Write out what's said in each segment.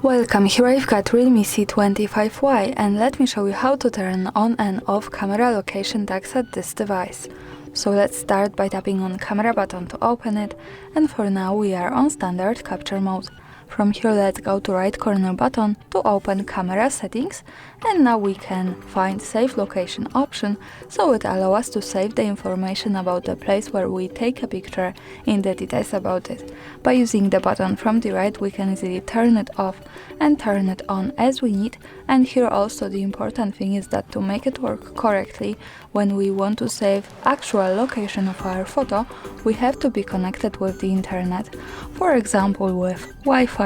Welcome, here I've got Realme C25Y and let me show you how to turn on and off camera location tags at this device. So let's start by tapping on camera button to open it, and for now we are on standard capture mode. From here let's go to right corner button to open camera settings, and now we can find save location option, so it allows us to save the information about the place where we take a picture in the details about it. By using the button from the right we can easily turn it off and turn it on as we need, and here also the important thing is that to make it work correctly, when we want to save actual location of our photo, we have to be connected with the internet, for example with Wi-Fi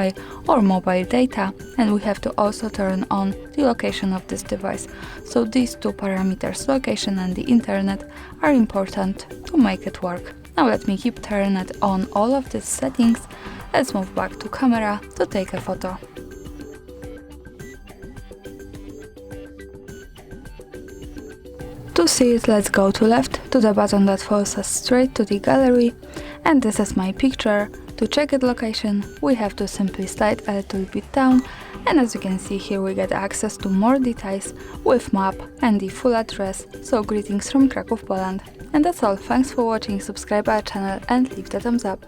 or mobile data, and we have to also turn on the location of this device. So these two parameters, location and the internet, are important to make it work. Now let me keep turning it on all of these settings. Let's move back to camera to take a photo. To see it, let's go to left to the button that follows us straight to the gallery, and this is my picture. To check its location, we have to simply slide a little bit down, and as you can see here we get access to more details with map and the full address, so greetings from Kraków, Poland. And that's all, thanks for watching, subscribe our channel and leave the thumbs up.